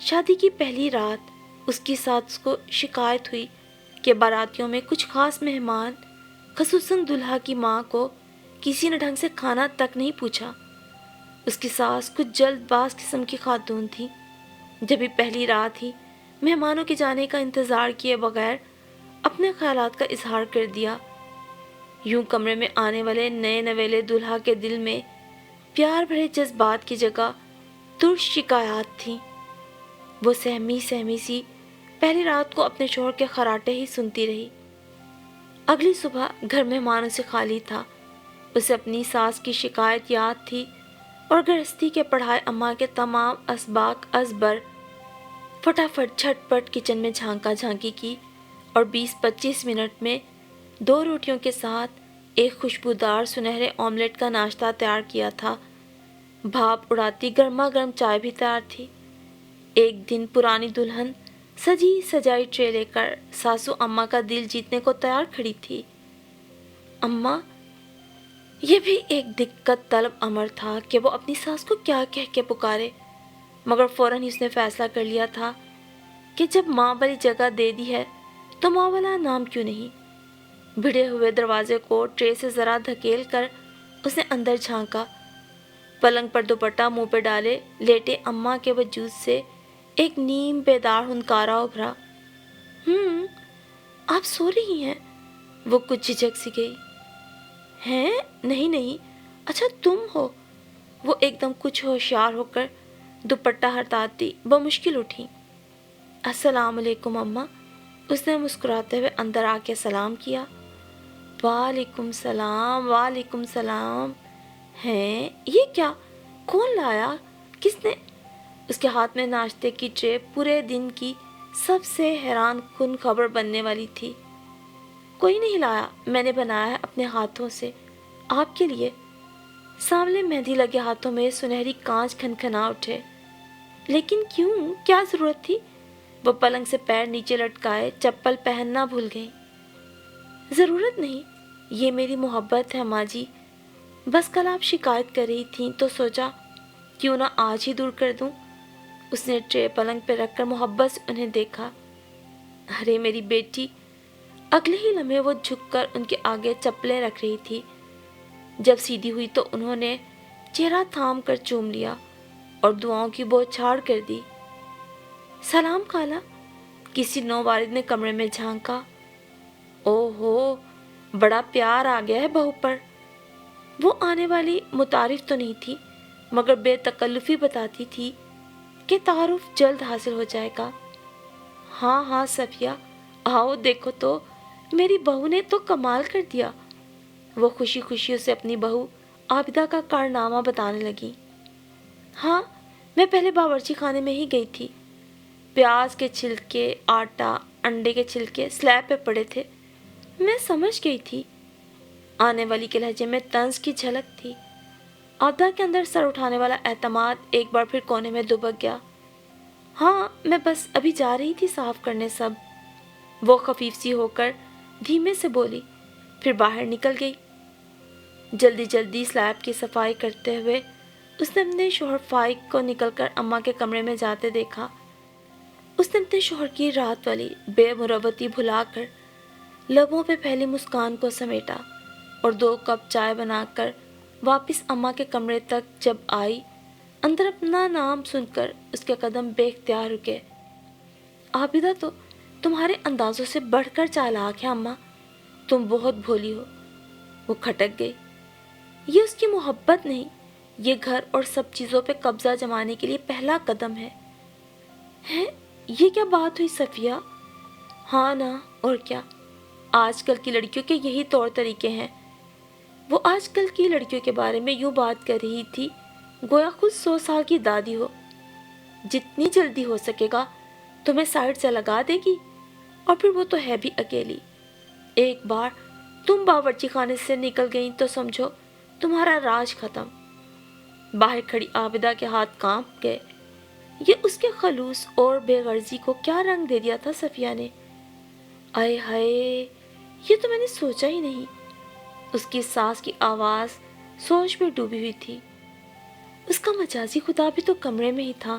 شادی کی پہلی رات اس کی ساس کو شکایت ہوئی کہ باراتیوں میں کچھ خاص مہمان، خصوصاً دلہا کی ماں کو کسی نے ڈھنگ سے کھانا تک نہیں پوچھا۔ اس کی ساس کچھ جلد باز قسم کی خاتون تھی۔ جبھی پہلی رات ہی مہمانوں کے جانے کا انتظار کیے بغیر اپنے خیالات کا اظہار کر دیا۔ یوں کمرے میں آنے والے نئے نویلے دلہا کے دل میں پیار بھرے جذبات کی جگہ ترش شکایات تھیں۔ وہ سہمی سہمی سی پہلی رات کو اپنے شوہر کے خراٹے ہی سنتی رہی۔ اگلی صبح گھر مہمانوں سے خالی تھا۔ اسے اپنی ساس کی شکایت یاد تھی اور گرہستی کے پڑھائے اماں کے تمام اسباق ازبر۔ فٹافٹ جھٹ پٹ کچن میں جھانکا جھانکی کی اور 20-25 منٹ میں 2 روٹیوں کے ساتھ ایک خوشبودار سنہرے آملیٹ کا ناشتہ تیار کیا تھا۔ بھاپ اڑاتی گرما گرم چائے بھی تیار تھی۔ ایک دن پرانی دلہن سجی سجائی ٹرے لے کر ساسو اماں کا دل جیتنے کو تیار کھڑی تھی۔ اماں، یہ بھی ایک دقت طلب امر تھا کہ وہ اپنی ساس کو کیا کہہ کے پکارے، مگر فوراً ہی اس نے فیصلہ کر لیا تھا کہ جب ماں والی جگہ دے دی ہے تو ماں والا نام کیوں نہیں۔ بھیڑے ہوئے دروازے کو ٹرے سے ذرا دھکیل کر اس نے اندر جھانکا۔ پلنگ پر دوپٹہ منہ پہ ڈالے لیٹے اماں کے وجود سے ایک نیم بیدار ہنکارا ابھرا۔ آپ سو رہی ہیں؟ وہ کچھ جھجک سی گئی۔ ہیں؟ نہیں نہیں، اچھا تم ہو۔ وہ ایک دم کچھ ہوشیار ہو کر دوپٹہ ہٹاتی بمشکل اٹھی۔ السلام علیکم اماں، اس نے مسکراتے ہوئے اندر آ کے سلام کیا۔ وعلیکم السلام، وعلیکم السلام۔ ہیں؟ یہ کیا؟ کون لایا؟ کس نے؟ اس کے ہاتھ میں ناشتے کی ٹرے پورے دن کی سب سے حیران کن خبر بننے والی تھی۔ کوئی نہیں لایا، میں نے بنایا ہے اپنے ہاتھوں سے، آپ کے لیے۔ سامنے مہندی لگے ہاتھوں میں سنہری کانچ کھنکھنا اٹھے۔ لیکن کیوں؟ کیا ضرورت تھی؟ وہ پلنگ سے پیر نیچے لٹکائے چپل پہننا بھول گئی۔ ضرورت نہیں، یہ میری محبت ہے ماں جی۔ بس کل آپ شکایت کر رہی تھیں تو سوچا کیوں نہ آج ہی دور کر دوں۔ اس نے ٹرے پلنگ پہ رکھ کر محبت سے انہیں دیکھا۔ ارے میری بیٹی! اگلے ہی لمحے وہ جھک کر ان کے آگے چپلیں رکھ رہی تھی۔ جب سیدھی ہوئی تو انہوں نے چہرہ تھام کر چوم لیا اور دعاؤں کی بوچھاڑ کر دی۔ سلام خالہ، کسی نو وارد نے کمرے میں جھانکا۔ او ہو، بڑا پیار آ گیا ہے بہو پر۔ وہ آنے والی متعارف تو نہیں تھی، مگر بے تکلفی بتاتی تھی کہ تعارف جلد حاصل ہو جائے گا۔ ہاں ہاں صفیہ، آؤ دیکھو تو میری بہو نے تو کمال کر دیا۔ وہ خوشی خوشی اسے اپنی بہو عابدہ کا کارنامہ بتانے لگی۔ ہاں، میں پہلے باورچی خانے میں ہی گئی تھی۔ پیاز کے چھلکے، آٹا، انڈے کے چھلکے سلیب پہ پڑے تھے، میں سمجھ گئی تھی۔ آنے والی کے لہجے میں طنز کی جھلک تھی۔ عابدہ کے اندر سر اٹھانے والا اعتماد ایک بار پھر کونے میں دبک گیا۔ ہاں، میں بس ابھی جا رہی تھی صاف کرنے سب۔ وہ خفیف سی ہو کر دھیمے سے بولی، پھر باہر نکل گئی۔ جلدی جلدی سلیب کی صفائی کرتے ہوئے اس نے اپنے شوہر فائق کو نکل کر اماں کے کمرے میں جاتے دیکھا۔ اس نے اپنے شوہر کی رات والی بے مروتی بھلا کر لبوں پہ پھیلی مسکان کو سمیٹا اور 2 کپ چائے بنا کر واپس اماں کے کمرے تک جب آئی، اندر اپنا نام سن کر اس کے قدم بے اختیار رکے۔ عابدہ تو تمہارے اندازوں سے بڑھ کر چالاک ہے اماں، تم بہت بھولی ہو۔ وہ کھٹک گئی۔ یہ اس کی محبت نہیں، یہ گھر اور سب چیزوں پہ قبضہ جمانے کے لیے پہلا قدم ہے۔ یہ کیا بات ہوئی صفیہ؟ ہاں نا، اور کیا، آج کل کی لڑکیوں کے یہی طور طریقے ہیں۔ وہ آج کل کی لڑکیوں کے بارے میں یوں بات کر رہی تھی گویا خود 100 سال کی دادی ہو۔ جتنی جلدی ہو سکے گا تمہیں سائڈ سے لگا دے گی، اور پھر وہ تو ہے بھی اکیلی۔ ایک بار تم باورچی خانے سے نکل گئیں تو سمجھو تمہارا راج ختم۔ باہر کھڑی عابدہ کے ہاتھ کانپ گئے۔ یہ اس کے خلوص اور بے غرضی کو کیا رنگ دے دیا تھا صفیہ نے۔ آئے ہائے، یہ تو میں نے سوچا ہی نہیں۔ اس کی ساس کی آواز سوچ میں ڈوبی ہوئی تھی۔ اس کا مجازی خدا بھی تو کمرے میں ہی تھا،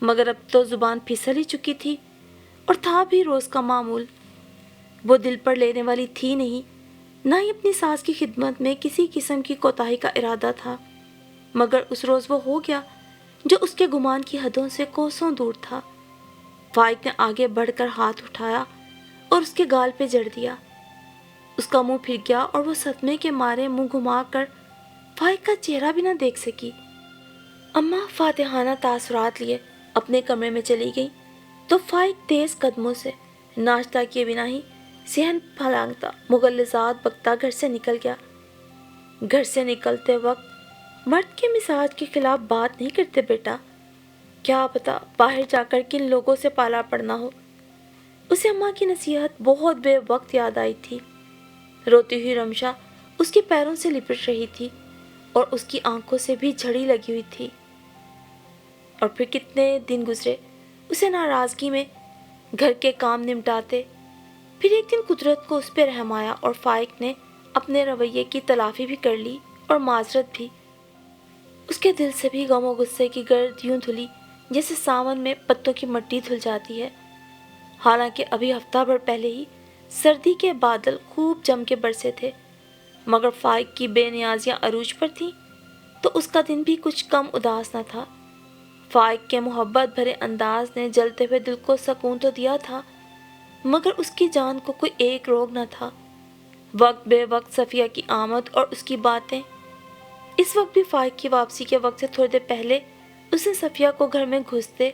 مگر اب تو زبان پھسل ہی چکی تھی اور تھا بھی روز کا معمول۔ وہ دل پر لینے والی تھی نہیں، نہ ہی اپنی ساس کی خدمت میں کسی قسم کی کوتاہی کا ارادہ تھا، مگر اس روز وہ ہو گیا جو اس کے گمان کی حدوں سے کوسوں دور تھا۔ فائق نے آگے بڑھ کر ہاتھ اٹھایا اور اس کے گال پہ جڑ دیا۔ اس کا منہ پھر گیا اور وہ صدمے کے مارے منہ گھما کر فائق کا چہرہ بھی نہ دیکھ سکی۔ اماں فاتحانہ تاثرات لیے اپنے کمرے میں چلی گئی تو فائق تیز قدموں سے ناشتہ کیے بنا ہی صحن پھلانگتا مغلظات بکتا گھر سے نکل گیا۔ گھر سے نکلتے وقت مرد کے مزاج کے خلاف بات نہیں کرتے بیٹا، کیا پتا باہر جا کر کن لوگوں سے پالا پڑنا ہو۔ اسے اماں کی نصیحت بہت بے وقت یاد آئی تھی۔ روتی ہوئی رمشا اس کے پیروں سے لپٹ رہی تھی اور اس کی آنکھوں سے بھی جھڑی لگی ہوئی تھی۔ اور پھر کتنے دن گزرے اسے ناراضگی میں گھر کے کام نمٹاتے۔ پھر ایک دن قدرت کو اس پہ رحم آیا اور فائق نے اپنے رویے کی تلافی بھی کر لی اور معذرت بھی۔ اس کے دل سے بھی غم و غصے کی گرد یوں دھلی جیسے ساون میں پتوں کی مٹی دھل جاتی ہے۔ حالانکہ ابھی ہفتہ بھر پہلے ہی سردی کے بادل خوب جم کے برسے تھے، مگر فائق کی بے نیازیاں عروج پر تھیں تو اس کا دن بھی کچھ کم اداس نہ تھا۔ فائق کے محبت بھرے انداز نے جلتے ہوئے دل کو سکون تو دیا تھا، مگر اس کی جان کو کوئی ایک روگ نہ تھا۔ وقت بے وقت صفیہ کی آمد اور اس کی باتیں۔ اس وقت بھی فائق کی واپسی کے وقت سے تھوڑی دیر پہلے اس نے صفیہ کو گھر میں گھستے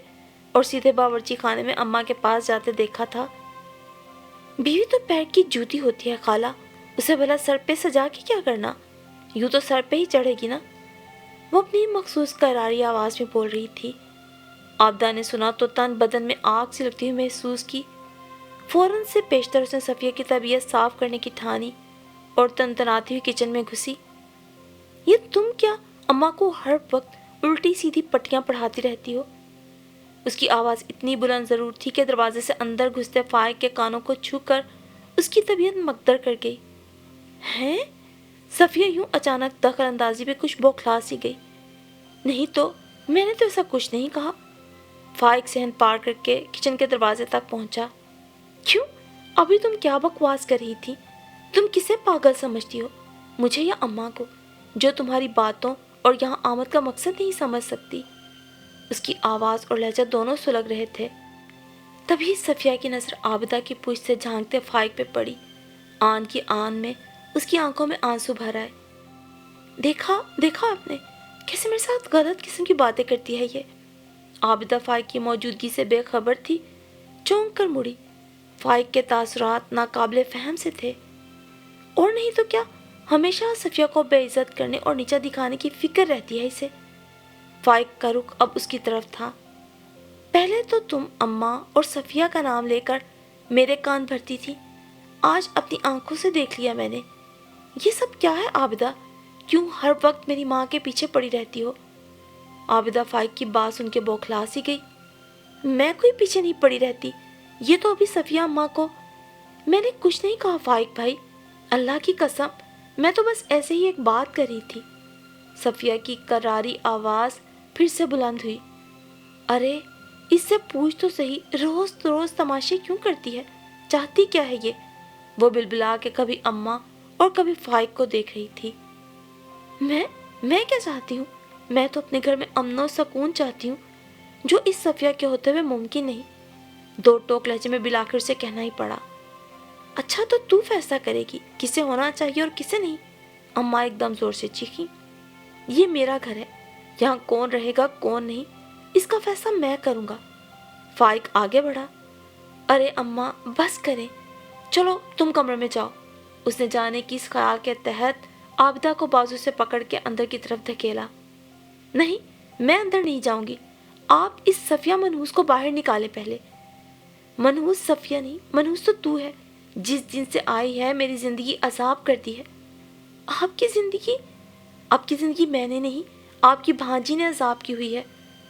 اور سیدھے باورچی خانے میں اماں کے پاس جاتے دیکھا تھا۔ بیوی تو پیر کی جوتی ہوتی ہے خالہ، اسے بھلا سر پہ سجا کے کیا کرنا، یوں تو سر پہ ہی چڑھے گی نا، وہ اپنی مخصوص کراری آواز میں بول رہی تھی۔ عابدہ نے سنا تو تن بدن میں آگ سی لگتی ہوئی محسوس کی۔ فوراً سے پیشتر اس نے صفیہ کی طبیعت صاف کرنے کی ٹھانی اور تنتناتی ہوئی کچن میں گھسی۔ یہ تم کیا اماں کو ہر وقت الٹی سیدھی پٹیاں پڑھاتی رہتی ہو؟ اس کی آواز اتنی بلند ضرور تھی کہ دروازے سے اندر گھستے فائق کے کانوں کو چھو کر اس کی طبیعت مکدر کر گئی۔ ہیں؟ صفیہ یوں اچانک دخل اندازی پہ کچھ بوکھلا سی گئی۔ نہیں تو میں نے تو ایسا کچھ نہیں کہا۔ فائق صحن پار کر کے کچن کے دروازے تک پہنچا۔ کیوں؟ ابھی تم کیا بکواس کر رہی تھی؟ تم کسے پاگل سمجھتی ہو، مجھے یا اماں کو، جو تمہاری باتوں اور یہاں آمد کا مقصد نہیں سمجھ سکتی؟ اس کی آواز اور لہجہ دونوں سلگ رہے تھے۔ تبھی صفیہ کی نظر عابدہ کی پشت سے جھانکتے فائق پہ پڑی۔ آن کی آن میں اس کی آنکھوں میں آنسو بھر آئے۔ دیکھا آپ نے کیسے میرے ساتھ غلط قسم کی باتیں کرتی ہے یہ؟ عابدہ فائق کی موجودگی سے بے خبر تھی، چونک کر مڑی۔ فائق کے تاثرات ناقابل فہم سے تھے، اور نہیں تو کیا ہمیشہ صفیہ کو بے عزت کرنے اور نیچا دکھانے کی فکر رہتی ہے اسے۔ فائق کا رخ اب اس کی طرف تھا۔ پہلے تو تم اماں اور صفیہ کا نام لے کر میرے کان بھرتی تھی، آج اپنی آنکھوں سے دیکھ لیا میں نے۔ یہ سب کیا ہے عابدہ؟ کیوں ہر وقت میری ماں کے پیچھے پڑی رہتی ہو؟ عابدہ فائق کی بات سن کے بوکھلا سی گئی۔ میں کوئی پیچھے نہیں پڑی رہتی، یہ تو ابھی صفیہ اماں کو… میں نے کچھ نہیں کہا فائق بھائی، اللہ کی قسم، میں تو بس ایسے ہی ایک بات کر رہی تھی۔ صفیہ کی کراری آواز پھر سے بلند ہوئی۔ ارے اس سے پوچھ تو صحیح، روز تماشے کیوں کرتی ہے؟ چاہتی کیا ہے یہ؟ وہ بلبلا کے کبھی اماں اور کبھی فائق کو دیکھ رہی تھی۔ میں کیا چاہتی ہوں؟ میں تو اپنے گھر میں امن و سکون چاہتی ہوں، جو اس صفیہ کے ہوتے ہوئے ممکن نہیں۔ دو ٹوک لہجے میں بلا کر اسے کہنا ہی پڑا۔ اچھا تو فیصلہ کرے گی کسے ہونا چاہیے اور کسے نہیں؟ اماں ایک دم زور سے چیخی۔ یہ میرا گھر ہے، یہاں کون رہے گا کون نہیں، اس کا فیصلہ میں کروں گا۔ فائق آگے بڑھا۔ ارے اماں بس کریں، چلو تم کمرے میں جاؤ۔ اس نے جانے کی اس خیال کے تحت عابدہ کو بازو سے پکڑ کے اندر کی طرف دھکیلا۔ نہیں، میں اندر نہیں جاؤں گی، آپ اس صفیہ منحوس کو باہر نکالیں پہلے۔ منحوس صفیہ نہیں، منحوس تو تو ہے، جس دن سے آئی ہے میری زندگی عذاب کرتی ہے۔ آپ کی زندگی میں نے نہیں، آپ کی بھانجی نے عذاب کی ہوئی ہے،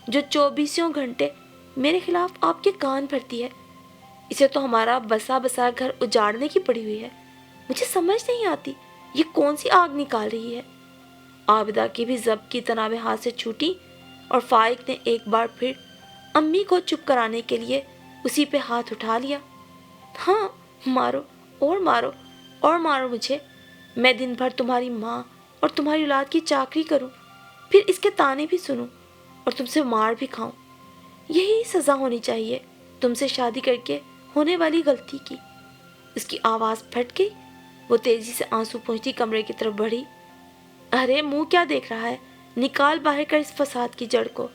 جو 24 گھنٹے میرے خلاف آپ کے کان بھرتی ہے۔ اسے تو ہمارا بسا گھر اجاڑنے کی پڑی ہوئی ہے۔ مجھے سمجھ نہیں آتی یہ کون سی آگ نکال رہی ہے۔ عابدہ کی بھی ضبط کی تنابیں ہاتھ سے چھوٹی اور فائق نے ایک بار پھر امی کو چپ کرانے کے لیے اسی پہ ہاتھ اٹھا لیا۔ ہاں مارو اور مارو مجھے، میں دن بھر تمہاری ماں اور تمہاری اولاد کی چاکری کروں، پھر اس کے تانے بھی سنوں اور تم سے مار بھی کھاؤں۔ یہی سزا ہونی چاہیے تم سے شادی کر کے ہونے والی غلطی کی۔ اس کی آواز پھٹ گئی، وہ تیزی سے آنسو پوچھتی کمرے کی طرف بڑھی۔ ارے منہ کیا دیکھ رہا ہے، نکال باہر کر اس فساد کی جڑ کو۔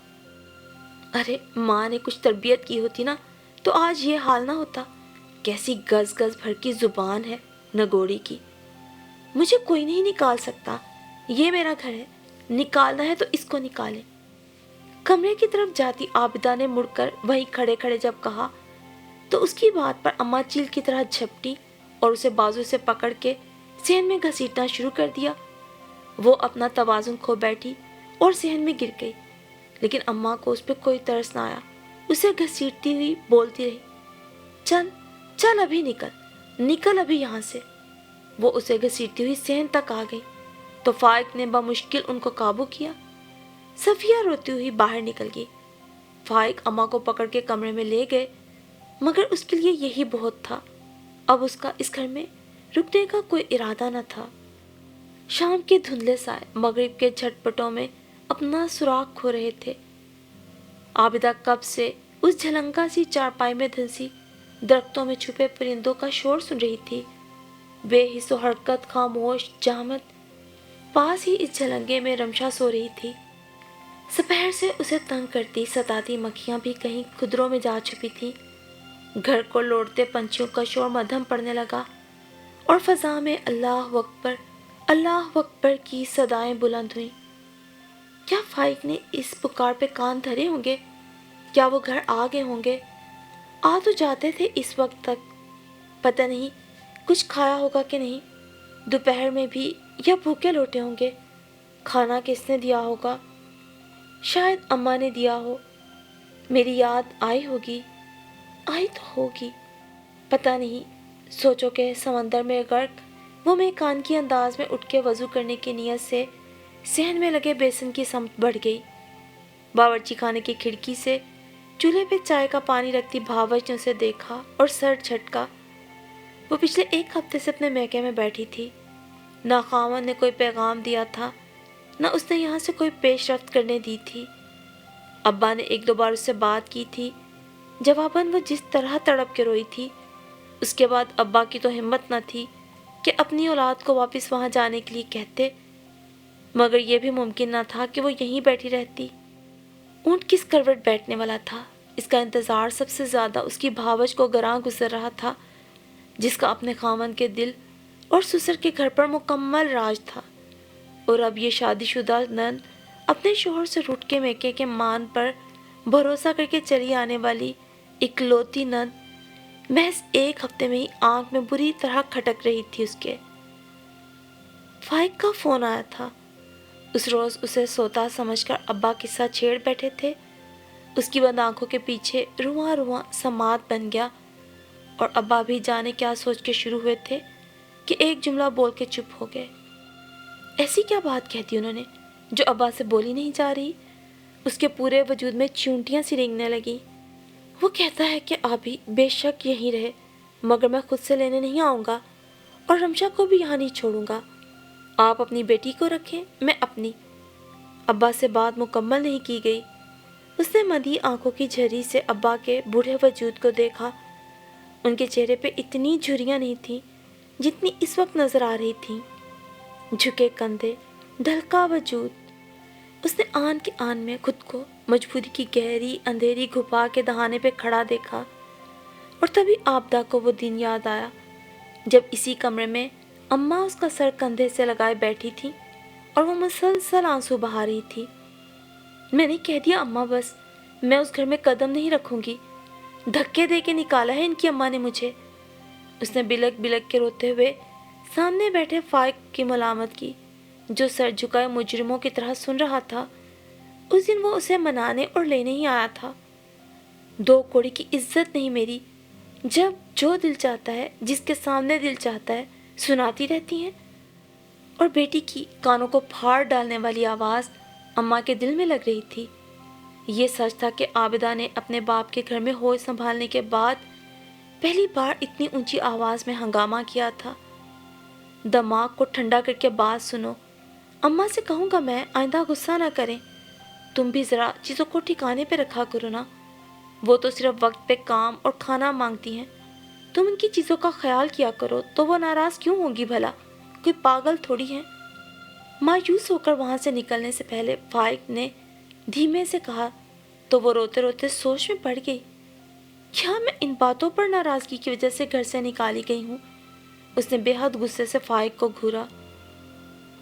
ارے ماں نے کچھ تربیت کی ہوتی نا تو آج یہ حال نہ ہوتا۔ کیسی گز گز بھر کی زبان ہے نگوڑی کی۔ مجھے کوئی نہیں نکال سکتا، یہ میرا گھر ہے، نکالنا ہے تو اس کو نکالے۔ کمرے کی طرف جاتی عابدہ نے مڑ کر وہیں کھڑے کھڑے جب کہا تو اس کی بات پر اماں چیل کی طرح جھپٹی اور اسے بازو سے پکڑ کے صحن میں گھسیٹنا شروع کر دیا۔ وہ اپنا توازن کھو بیٹھی اور صحن میں گر گئی، لیکن اماں کو اس پہ کوئی ترس نہ آیا۔ اسے گھسیٹتی ہوئی بولتی رہی، چل چل ابھی نکل ابھی یہاں سے۔ وہ اسے گھسیٹتی ہوئی صحن تک آ گئی تو فائق نے بمشکل ان کو قابو کیا۔ صفیہ روتی ہوئی باہر نکل گئی۔ فائق اماں کو پکڑ کے کمرے میں لے گئے، مگر اس کے لیے یہی بہت تھا۔ اب اس کا اس گھر میں رکنے کا کوئی ارادہ نہ تھا۔ شام کے دھندلے سائے مغرب کے جھٹپٹوں میں اپنا سراغ کھو رہے تھے۔ عابدہ کب سے اس جھلنگا سی چارپائی میں دھنسی درختوں میں چھپے پرندوں کا شور سن رہی تھی۔ بے حس و حرکت خاموش جامد پاس ہی اس جھلنگے میں رمشا سو رہی تھی۔ سپہر سے اسے تنگ کرتی ستاتی مکھیاں بھی کہیں کھدروں میں جا چھپی تھیں۔ گھر کو لوٹتے پنچھیوں کا شور مدھم پڑنے لگا اور فضا میں اللہ اکبر کی صدائیں بلند ہوئیں۔ کیا فائق نے اس پکار پہ کان دھرے ہوں گے؟ کیا وہ گھر آ گئے ہوں گے؟ آ تو جاتے تھے اس وقت تک، پتہ نہیں کچھ کھایا ہوگا کہ نہیں، دوپہر میں بھی یا بھوکے لوٹے ہوں گے۔ کھانا کس نے دیا ہوگا؟ شاید اماں نے دیا ہو۔ میری یاد آئی تو ہوگی، پتہ نہیں۔ سوچو کہ سمندر میں غرق وہ میکانکی انداز میں اٹھ کے وضو کرنے کی نیت سے صحن میں لگے بیسن کی سمت بڑھ گئی۔ باورچی خانے کی کھڑکی سے چولہے پہ چائے کا پانی رکھتی بھاوج نے اسے دیکھا اور سر جھٹکا۔ وہ پچھلے ایک ہفتے سے اپنے میکے میں بیٹھی تھی، نہ خاوند نے کوئی پیغام دیا تھا، نہ اس نے یہاں سے کوئی پیش رفت کرنے دی تھی۔ ابا نے ایک دو بار اس سے بات کی تھی، جواباً وہ جس طرح تڑپ کے روئی تھی، اس کے بعد ابا کی تو ہمت نہ تھی کہ اپنی اولاد کو واپس وہاں جانے کے لیے کہتے، مگر یہ بھی ممکن نہ تھا کہ وہ یہیں بیٹھی رہتی۔ اونٹ کس کروٹ بیٹھنے والا تھا، اس کا انتظار سب سے زیادہ اس کی بھاوج کو گراں گزر رہا تھا، جس کا اپنے خاوند کے دل اور سسر کے گھر پر مکمل راج تھا۔ اور اب یہ شادی شدہ نند اپنے شوہر سے روٹھ کے میکے کے مان پر بھروسہ کر کے چلی آنے والی اکلوتی نند محض ایک ہفتے میں ہی آنکھ میں بری طرح کھٹک رہی تھی اس کے۔ فائق کا فون آیا تھا۔ اس روز اسے سوتا سمجھ کر ابا قصہ چھیڑ بیٹھے تھے۔ اس کی بند آنکھوں کے پیچھے رواں رواں سماعت بن گیا اور ابا بھی جانے کیا سوچ کے شروع ہوئے تھے کہ ایک جملہ بول کے چپ ہو گئے۔ ایسی کیا بات کہتی انہوں نے جو ابا سے بولی نہیں جا رہی؟ اس کے پورے وجود میں چونٹیاں سی رینگنے لگیں۔ وہ کہتا ہے کہ آبی بے شک یہیں رہے، مگر میں خود سے لینے نہیں آؤں گا اور رمشا کو بھی یہاں نہیں چھوڑوں گا۔ آپ اپنی بیٹی کو رکھیں، میں اپنی۔ ابا سے بات مکمل نہیں کی گئی۔ اس نے مدھی آنکھوں کی جھری سے ابا کے بوڑھے وجود کو دیکھا۔ ان کے چہرے پہ اتنی جھریاں نہیں تھیں جتنی اس وقت نظر آ رہی تھیں۔ جھکے کندھے، ڈھلکا وجود۔ اس نے آن کے آن میں خود کو مجبوری کی گہری اندھیری گھپا کے دہانے پہ کھڑا دیکھا، اور تبھی عابدہ کو وہ دن یاد آیا جب اسی کمرے میں اماں اس کا سر کندھے سے لگائے بیٹھی تھی اور وہ مسلسل آنسو بہا رہی تھی۔ میں نے کہہ دیا اماں بس، میں اس گھر میں قدم نہیں رکھوں گی، دھکے دے کے نکالا ہے ان کی اماں نے مجھے۔ اس نے بلک بلک کے روتے ہوئے سامنے بیٹھے فائق کی ملامت کی، جو سر جھکائے مجرموں کی طرح سن رہا تھا۔ اس دن وہ اسے منانے اور لینے ہی آیا تھا۔ دو کوڑی کی عزت نہیں میری، جب جو دل چاہتا ہے، جس کے سامنے دل چاہتا ہے سناتی رہتی ہیں۔ اور بیٹی کی کانوں کو پھاڑ ڈالنے والی آواز اماں کے دل میں لگ رہی تھی۔ یہ سچ تھا کہ عابدہ نے اپنے باپ کے گھر میں ہوش سنبھالنے کے بعد پہلی بار اتنی اونچی آواز میں ہنگامہ کیا تھا۔ دماغ کو ٹھنڈا کر کے بات سنو، اماں سے کہوں گا میں آئندہ غصہ نہ کریں، تم بھی ذرا چیزوں کو ٹھکانے پہ رکھا کرو نا، وہ تو صرف وقت پہ کام اور کھانا مانگتی ہیں، تم ان کی چیزوں کا خیال کیا کرو تو وہ ناراض کیوں ہوگی بھلا، کوئی پاگل تھوڑی ہے۔ مایوس ہو کر وہاں سے نکلنے سے پہلے فائق نے دھیمے سے کہا تو وہ روتے روتے سوچ میں پڑ گئی، کیا میں ان باتوں پر ناراضگی کی وجہ سے گھر سے نکالی گئی ہوں؟ اس نے بے حد غصے سے فائق کو گھورا،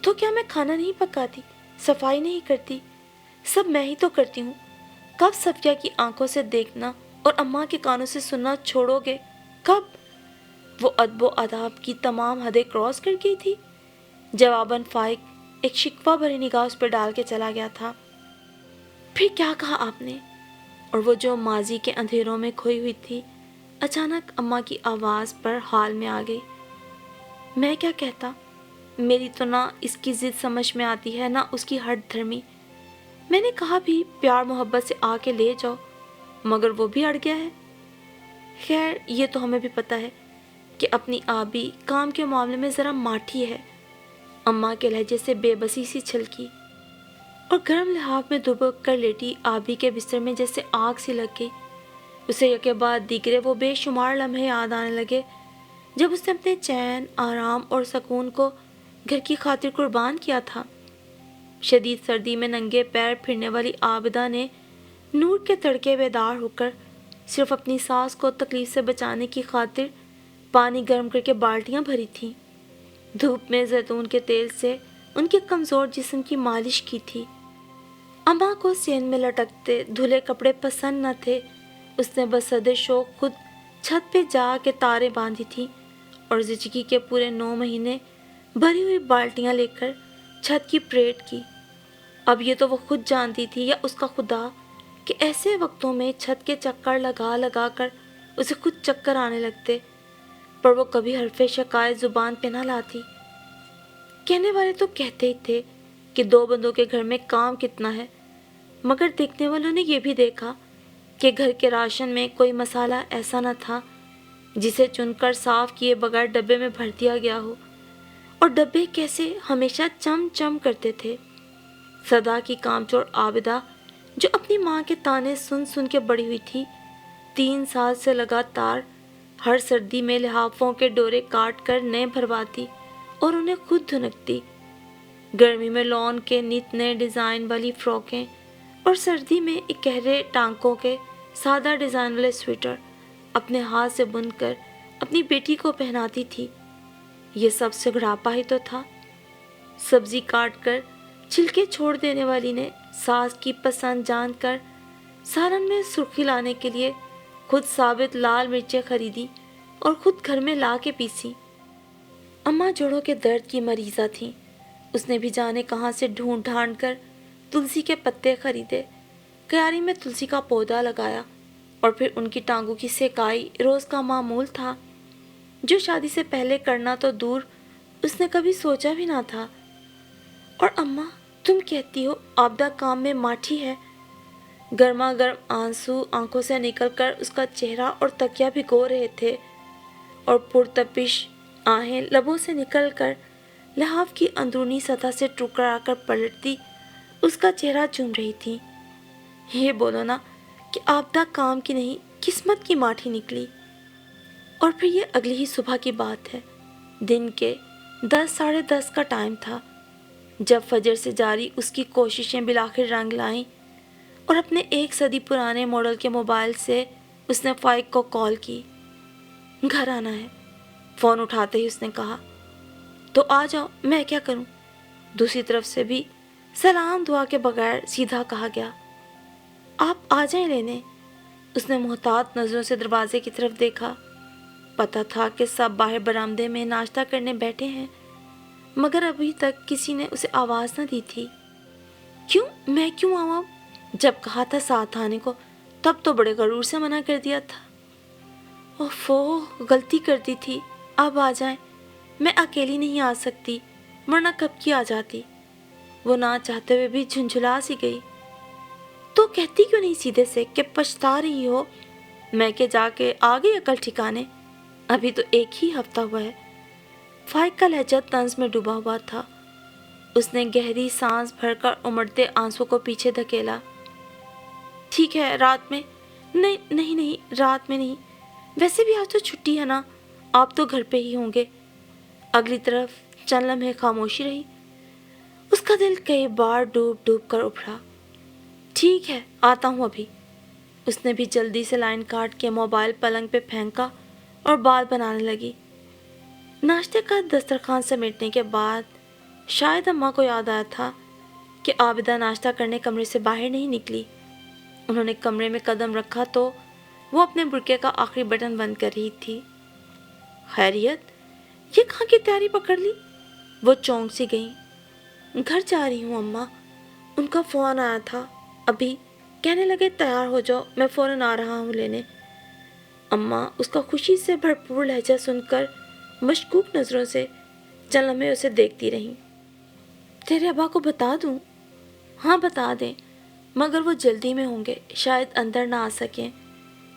تو کیا میں کھانا نہیں پکاتی، صفائی نہیں کرتی، سب میں ہی تو کرتی ہوں؟ کب صفیہ کی آنکھوں سے دیکھنا اور اماں کے کانوں سے سننا چھوڑو گے؟ کب؟ وہ ادب و آداب کی تمام حدیں کراس کر گئی تھی۔ جواباً فائق ایک شکوہ بھری نگاہ اس پر ڈال کے چلا گیا تھا۔ پھر کیا کہا آپ نے؟ اور وہ جو ماضی کے اندھیروں میں کھوئی ہوئی تھی اچانک اماں کی آواز پر حال میں آ گئی۔ میں کیا کہتا؟ میری تو نہ اس کی ضد سمجھ میں آتی ہے نہ اس کی ہٹ دھرمی۔ میں نے کہا بھی پیار محبت سے آ کے لے جاؤ، مگر وہ بھی اڑ گیا ہے۔ خیر یہ تو ہمیں بھی پتہ ہے کہ اپنی آبی کام کے معاملے میں ذرا ماٹھی ہے۔ اماں کے لہجے سے بے بسی سی چھلکی اور گرم لحاف میں دبک کر لیٹی آبی کے بستر میں جیسے آگ سی لگ گئی۔ اسے یکے بعد دیگرے وہ بے شمار لمحے یاد آنے لگے جب اس نے اپنے چین، آرام اور سکون کو گھر کی خاطر قربان کیا تھا۔ شدید سردی میں ننگے پیر پھرنے والی عابدہ نے نور کے تڑکے بیدار ہو کر صرف اپنی ساس کو تکلیف سے بچانے کی خاطر پانی گرم کر کے بالٹیاں بھری تھیں، دھوپ میں زیتون کے تیل سے ان کے کمزور جسم کی مالش کی تھی۔ اماں کو سین میں لٹکتے دھلے کپڑے پسند نہ تھے، اس نے بصد شوق خود چھت پہ جا کے تاریں باندھی تھی اور زچگی کے پورے 9 مہینے بھری ہوئی بالٹیاں لے کر چھت کی پریڈ کی۔ اب یہ تو وہ خود جانتی تھی یا اس کا خدا کہ ایسے وقتوں میں چھت کے چکر لگا لگا کر اسے خود چکر آنے لگتے، پر وہ کبھی حرف شکایت زبان پہ نہ لاتی۔ کہنے والے تو کہتے ہی تھے کہ 2 بندوں کے گھر میں کام کتنا ہے، مگر دیکھنے والوں نے یہ بھی دیکھا کہ گھر کے راشن میں کوئی مسالہ ایسا نہ تھا جسے چن کر صاف کیے بغیر ڈبے میں بھر دیا گیا ہو، اور ڈبے کیسے ہمیشہ چم چم کرتے تھے۔ صدا کی کامچور عابدہ جو اپنی ماں کے تانے سن سن کے بڑی ہوئی تھی، 3 سال سے لگاتار ہر سردی میں لحافوں کے ڈورے کاٹ کر نئے بھرواتی اور انہیں خود دھنکتی، گرمی میں لون کے نت نئے ڈیزائن والی فراکیں اور سردی میں اکہرے ٹانکوں کے سادہ ڈیزائن والے سویٹر اپنے ہاتھ سے بن کر اپنی بیٹی کو پہناتی تھی۔ یہ سب سگڑاپا ہی تو تھا۔ سبزی کاٹ کر چھلکے چھوڑ دینے والی نے ساس کی پسند جان کر سالن میں سرخی لانے کے لیے خود ثابت لال مرچیں خریدی اور خود گھر میں لا کے پیسی۔ اماں جوڑوں کے درد کی مریضہ تھیں، اس نے بھی جانے کہاں سے ڈھونڈ ڈھانڈ کر تلسی کے پتے خریدے، کیاری میں تلسی کا پودا لگایا اور پھر ان کی ٹانگوں کی سیکائی روز کا معمول تھا، جو شادی سے پہلے کرنا تو دور اس نے کبھی سوچا بھی نہ تھا۔ اور اماں تم کہتی ہو عابدہ کام میں ماٹھی ہے؟ گرما گرم آنسو آنکھوں سے نکل کر اس کا چہرہ اور تکیہ بھگو رہے تھے اور پرتپش آہیں لبوں سے نکل کر لحاف کی اندرونی سطح سے ٹکرا کر پلٹتی اس کا چہرہ چوم رہی تھی۔ یہ بولو نا کہ عابدہ کام کی نہیں قسمت کی ماٹھی نکلی۔ اور پھر یہ اگلی ہی صبح کی بات ہے، دن کے 10 ساڑھے 10 کا ٹائم تھا، جب فجر سے جاری اس کی کوششیں بالآخر رنگ لائیں اور اپنے 1 صدی پرانے ماڈل کے موبائل سے اس نے فائق کو کال کی۔ گھر آنا ہے، فون اٹھاتے ہی اس نے کہا۔ تو آ جاؤ، میں کیا کروں؟ دوسری طرف سے بھی سلام دعا کے بغیر سیدھا کہا گیا۔ آپ آ جائیں لینے۔ اس نے محتاط نظروں سے دروازے کی طرف دیکھا، پتہ تھا کہ سب باہر برآمدے میں ناشتہ کرنے بیٹھے ہیں، مگر ابھی تک کسی نے اسے آواز نہ دی تھی۔ کیوں میں کیوں آؤں اب؟ جب کہا تھا ساتھ آنے کو تب تو بڑے غرور سے منع کر دیا تھا۔ اوفو، غلطی کر دی تھی، اب آ جائیں، میں اکیلی نہیں آ سکتی، ورنہ کب کی آ جاتی۔ وہ نہ چاہتے ہوئے بھی جھنجھلا سی گئی۔ تو کہتی کیوں نہیں سیدھے سے کہ پچھتا رہی ہو؟ میں کہ جا کے آ گئی عقل ٹھکانے، ابھی تو ایک ہی ہفتہ ہوا ہے۔ فائق کا لہجہ طنز میں ڈوبا ہوا تھا۔ اس نے گہری سانس بھر کر امڑتے آنسوں کو پیچھے دھکیلا۔ ٹھیک ہے، رات میں نہیں رات میں نہیں، ویسے بھی آج تو چھٹی ہے نا، آپ تو گھر پہ ہی ہوں گے۔ اگلی طرف چند لمحے خاموشی رہی۔ اس کا دل کئی بار ڈوب ڈوب کر ابھرا۔ ٹھیک ہے، آتا ہوں ابھی۔ اس نے بھی جلدی سے لائن کاٹ کے موبائل پلنگ پہ پھینکا اور بات بنانے لگی۔ ناشتے کا دسترخوان سمیٹنے کے بعد شاید اماں کو یاد آیا تھا کہ عابدہ ناشتہ کرنے کمرے سے باہر نہیں نکلی۔ انہوں نے کمرے میں قدم رکھا تو وہ اپنے برقعے کا آخری بٹن بند کر رہی تھی۔ خیریت؟ یہ کہاں کی تیاری پکڑ لی؟ وہ چونک سی گئیں۔ گھر جا رہی ہوں اماں، ان کا فون آیا تھا ابھی، کہنے لگے تیار ہو جاؤ، میں فوراً آ رہا ہوں لینے۔ اماں اس کا خوشی سے بھرپور لہجہ سن کر مشکوک نظروں سے چند لمحے اسے دیکھتی رہیں۔ تیرے ابا کو بتا دوں؟ ہاں بتا دیں، مگر وہ جلدی میں ہوں گے، شاید اندر نہ آ سکیں،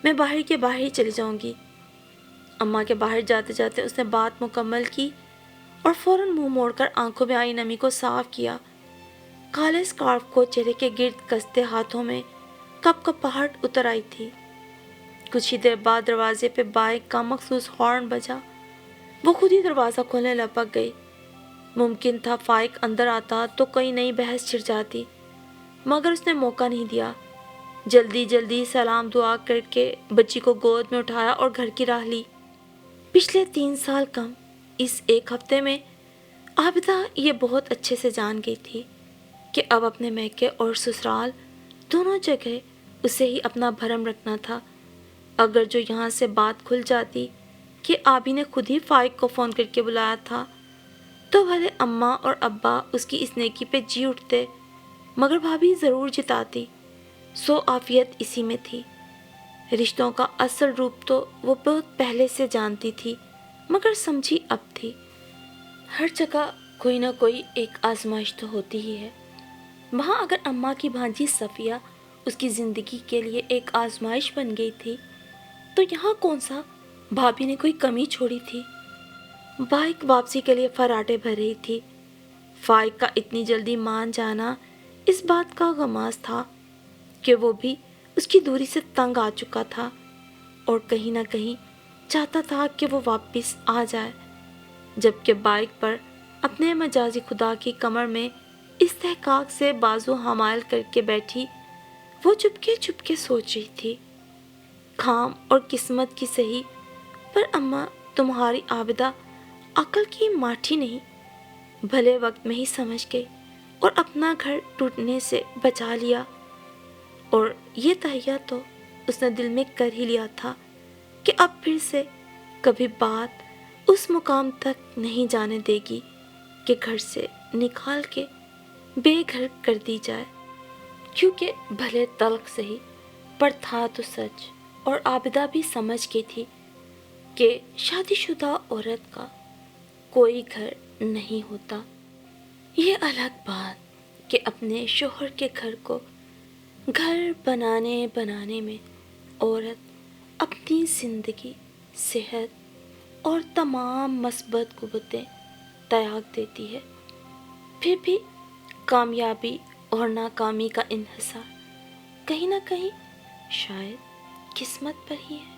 میں باہر کے باہر ہی چلی جاؤں گی۔ اماں کے باہر جاتے جاتے اس نے بات مکمل کی اور فوراً منہ موڑ کر آنکھوں میں آئی نمی کو صاف کیا۔ کالے اسکارف کو چہرے کے گرد کستے ہاتھوں میں کپ کپاہٹ اتر آئی تھی۔ کچھ ہی دیر بعد دروازے پہ بائک کا مخصوص ہارن بجا۔ وہ خود ہی دروازہ کھولنے لپک گئی۔ ممکن تھا فائق اندر آتا تو کوئی نئی بحث چھڑ جاتی، مگر اس نے موقع نہیں دیا۔ جلدی جلدی سلام دعا کر کے بچی کو گود میں اٹھایا اور گھر کی راہ لی۔ پچھلے 3 سال کم اس ایک ہفتے میں عابدہ یہ بہت اچھے سے جان گئی تھی کہ اب اپنے میکے اور سسرال دونوں جگہ اسے ہی اپنا بھرم رکھنا تھا۔ اگر جو یہاں سے بات کھل جاتی کہ آبی نے خود ہی فائق کو فون کر کے بلایا تھا تو بھلے اماں اور ابا اس کی اس نیکی پہ جی اٹھتے، مگر بھابھی ضرور جتاتی۔ سو عافیت اسی میں تھی۔ رشتوں کا اصل روپ تو وہ بہت پہلے سے جانتی تھی، مگر سمجھی اب تھی۔ ہر جگہ کوئی نہ کوئی ایک آزمائش تو ہوتی ہی ہے۔ وہاں اگر اماں کی بھانجی صفیہ اس کی زندگی کے لیے ایک آزمائش بن گئی تھی تو یہاں کون سا بھابھی نے کوئی کمی چھوڑی تھی۔ بائک واپسی کے لیے فراٹے بھر رہی تھی۔ فائق کا اتنی جلدی مان جانا اس بات کا غماز تھا کہ وہ بھی اس کی دوری سے تنگ آ چکا تھا اور کہیں نہ کہیں چاہتا تھا کہ وہ واپس آ جائے، جبکہ بائک پر اپنے مجازی خدا کی کمر میں استحقاق سے بازو حمائل کر کے بیٹھی وہ چپکے چپکے سوچ رہی تھی، کام اور قسمت کی صحیح، پر اماں تمہاری عابدہ عقل کی ماٹھی نہیں، بھلے وقت میں ہی سمجھ گئی اور اپنا گھر ٹوٹنے سے بچا لیا۔ اور یہ تہیہ تو اس نے دل میں کر ہی لیا تھا کہ اب پھر سے کبھی بات اس مقام تک نہیں جانے دے گی کہ گھر سے نکال کے بے گھر کر دی جائے، کیونکہ بھلے تلخ سہی پر تھا تو سچ، اور عابدہ بھی سمجھ گئی تھی کہ شادی شدہ عورت کا کوئی گھر نہیں ہوتا۔ یہ الگ بات کہ اپنے شوہر کے گھر کو گھر بنانے میں عورت اپنی زندگی، صحت اور تمام مثبت قوتیں تیاگ دیتی ہے، پھر بھی کامیابی اور ناکامی کا انحصار کہیں نہ کہیں شاید قسمت پر ہی ہے۔